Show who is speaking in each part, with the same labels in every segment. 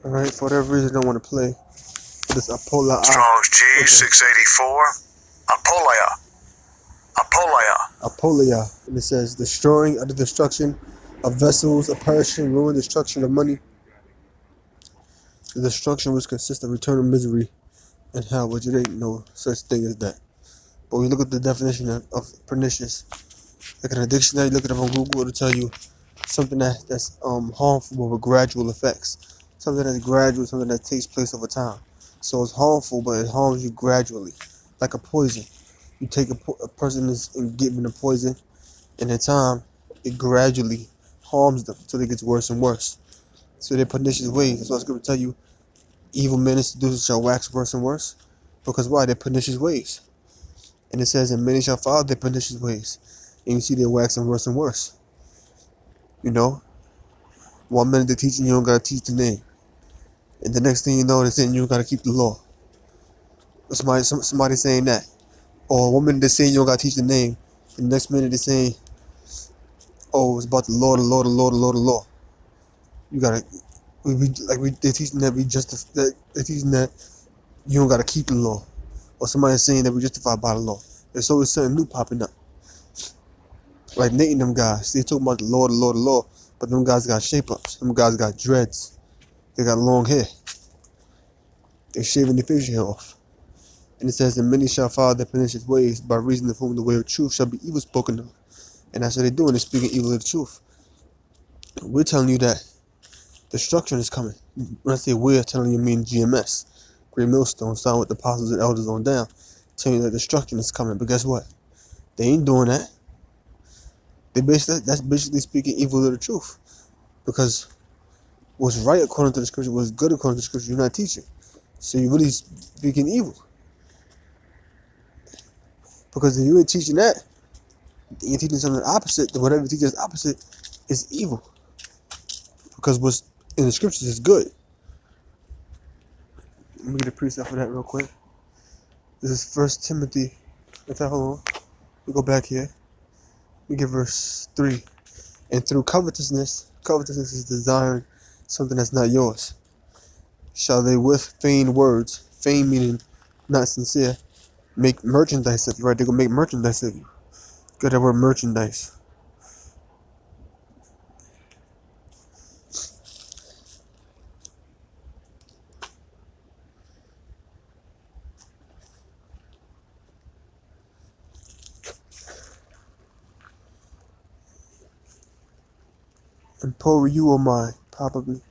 Speaker 1: Alright, for whatever reason I don't want to play this Apolla.
Speaker 2: Strong's G684.
Speaker 1: Apolla. And it says, destroying under destruction of vessels, a perishing, ruin, destruction of money. The destruction which consists of eternal misery and hell, which it ain't no such thing as that. But we look at the definition of pernicious. Like in a dictionary, look it up on Google, it'll tell you something that's harmful with gradual effects. Something that's gradual, something that takes place over time. So it's harmful, but it harms you gradually, like a poison. You take a person is given a poison, and in time, it gradually harms them until it gets worse and worse. So they're pernicious ways. That's what it's going to tell you. Evil men and seducers shall wax worse and worse. Because why? They're pernicious ways. And it says, and many shall follow their pernicious ways. And you see they're waxing worse and worse. You know? 1 minute they're teaching you don't got to teach the name. And the next thing you know, they're saying you don't got to keep the law. Somebody saying that. Or 1 minute they're saying you don't got to teach the name. And the next minute they're saying, oh, it's about the law, the law, the law, the law, the law. You got to, they're teaching that they're teaching that you don't got to keep the law. Or somebody saying that we're justified by the law. There's always something new popping up. Like Nate and them guys. They're talking about the law, the law, the law. But them guys got shape-ups. Them guys got dreads. They got long hair. They're shaving their facial hair off. And it says, and many shall follow their pernicious ways, by reason of whom the way of truth shall be evil spoken of. And that's what they're doing. They're speaking evil of the truth. We're telling you that destruction is coming. When I say we're telling you, I mean GMS. Great Millstone, starting with the apostles and elders on down. Telling you that destruction is coming. But guess what? They ain't doing that. That's basically speaking evil of the truth. Because what's right according to the scripture, what's good according to the scripture, you're not teaching. So you're really speaking evil. Because if you ain't teaching that, you're teaching something opposite, then whatever you teach is opposite is evil. Because what's in the scriptures is good. Let me get a precept for that real quick. This is 1 Timothy. In fact, hold on. We go back here. We get verse 3. And through covetousness is desiring something that's not yours, shall they with vain words, vain meaning not sincere, make merchandise of you, right? They're going to make merchandise of you. Got that word merchandise. And pour you on mine, probably.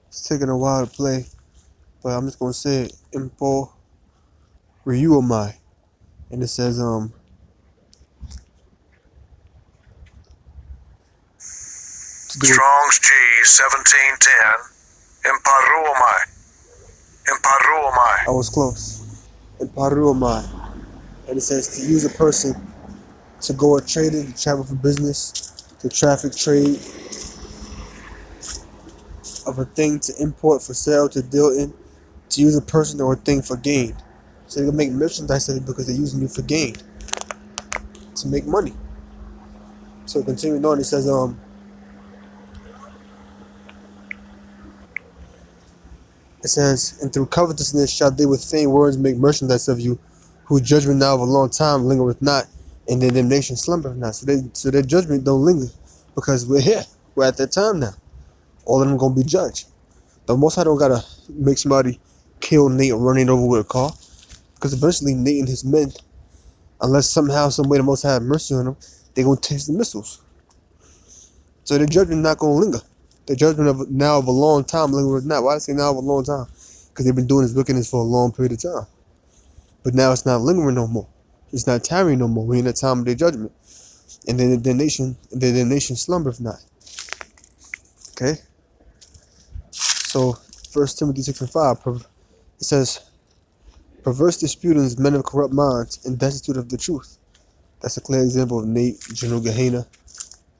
Speaker 1: It's taking a while to play, but I'm just going to say it. And pour you on mine. And it says,
Speaker 2: Strong's G1710. Imparuomai.
Speaker 1: I was close. And paruomai. And it says to use a person to go a trading, to travel for business, to traffic trade of a thing, to import for sale, to deal in, to use a person or a thing for gain. So they can make merchandise of it because they're using you for gain, to make money. So continuing on, it says, and through covetousness shall they with vain words make merchandise of you, whose judgment now of a long time lingereth not, and their damnation slumbereth not. So their judgment don't linger, because we're here. We're at that time now. All of them gonna be judged. The Most High don't gotta make somebody kill Nate or run it over with a car, because eventually Nate and his men, unless somehow, some way the Most High have mercy on them, they gonna taste the missiles. So their judgment not gonna linger. The judgment of a long time lingereth not. Why do I say now of a long time? Because they've been doing this wickedness for a long period of time. But now it's not lingering no more. It's not tarrying no more. We're in the time of their judgment. And then their nation slumbereth not. Okay? So 1 Timothy 6:5, it says, perverse disputings, men of corrupt minds, and destitute of the truth. That's a clear example of Nate, General Gehenna,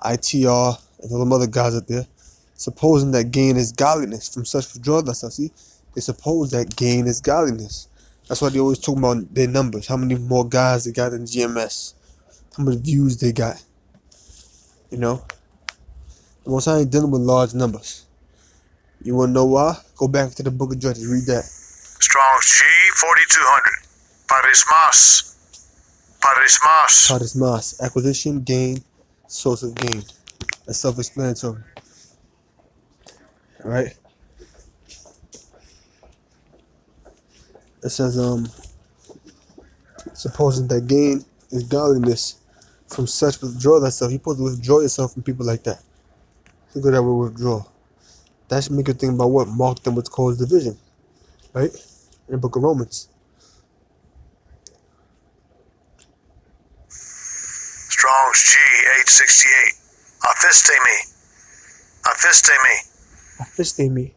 Speaker 1: ITR, and all them other guys out there, supposing that gain is godliness. From such withdraw thyself. See, they suppose that gain is godliness. That's why they always talk about their numbers. How many more guys they got in GMS? How many views they got? You know, the Most High ain't dealing with large numbers. You want to know why? Go back to the Book of Judges. Read that.
Speaker 2: Strong's G 4200. Parismas. Parismas.
Speaker 1: Parismas, acquisition, gain, source of gain. That's self-explanatory. All right. It says, supposing that gain is godliness, from such withdraw thyself. You're supposed to withdraw yourself from people like that. Look at that word withdraw. That should make you think about what marked them with cause division, right? In the book of Romans.
Speaker 2: Strong's G 868.
Speaker 1: Afiste me.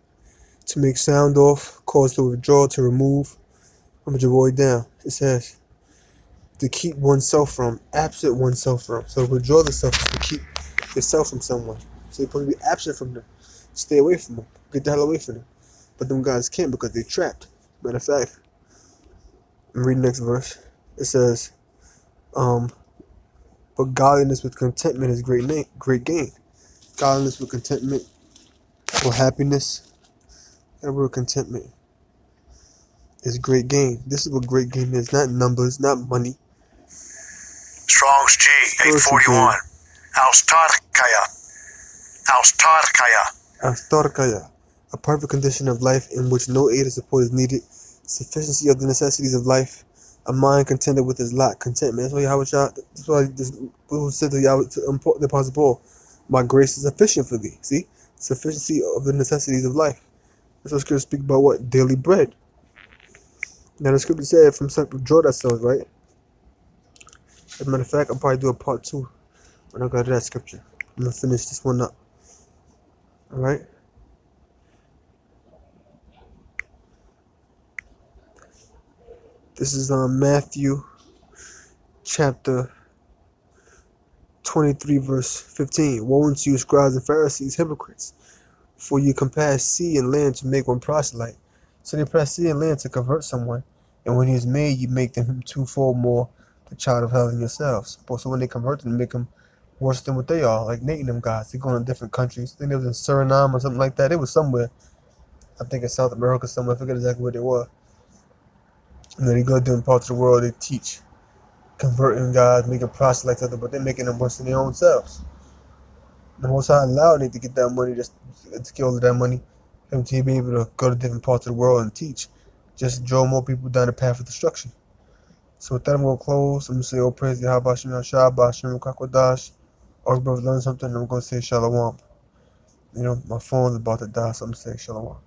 Speaker 1: To make sound off, cause to withdraw, to remove, I'm to avoid down. It says to keep oneself from, absent oneself from. So withdraw the self is to keep yourself from someone. So you're supposed to be absent from them. Stay away from them. Get the hell away from them. But them guys can't because they're trapped. Matter of fact, I'm reading the next verse. It says, but godliness with contentment is great gain. Godliness with contentment or happiness, that word contentment is great gain. This is what great gain is, not numbers, not money.
Speaker 2: Strong's G 841.
Speaker 1: Austarkaya, a perfect condition of life in which no aid or support is needed. Sufficiency of the necessities of life. A mind contented with his lot. Contentment. That's why this Bible said to Yahweh, to the Apostle Paul, my grace is sufficient for thee. See? Sufficiency of the necessities of life. That's what scripture speak about what? Daily bread. Now the scripture said from such withdraw ourselves, right? As a matter of fact, I'll probably do a part 2 when I go to that scripture. I'm gonna finish this one up. Alright? This is Matthew chapter 23 verse 15. Woe unto you, scribes and Pharisees, hypocrites, for you compass sea and land to make one proselyte. So they press sea and land to convert someone, and when he is made, you make them twofold more the child of hell than yourselves. So when they convert them, make them worse than what they are, like Nate and them guys. They go to different countries. I think they was in Suriname or something like that. They was somewhere, I think in South America somewhere. I forget exactly where they were. And then they go to different parts of the world. They teach, converting guys, making proselytes of them, but they're making them worse than their own selves. The Most High allowed them to get that money, just to get all of that money, and to be able to go to different parts of the world and teach, just draw more people down the path of destruction. So with that, I'm going to close. I'm going to say, oh, praise the Yahweh Shem Yahshua, B'Shem Kakwadash. All brothers learn something, I'm going to say shalom. You know, my phone's about to die, so I'm going to say shalom.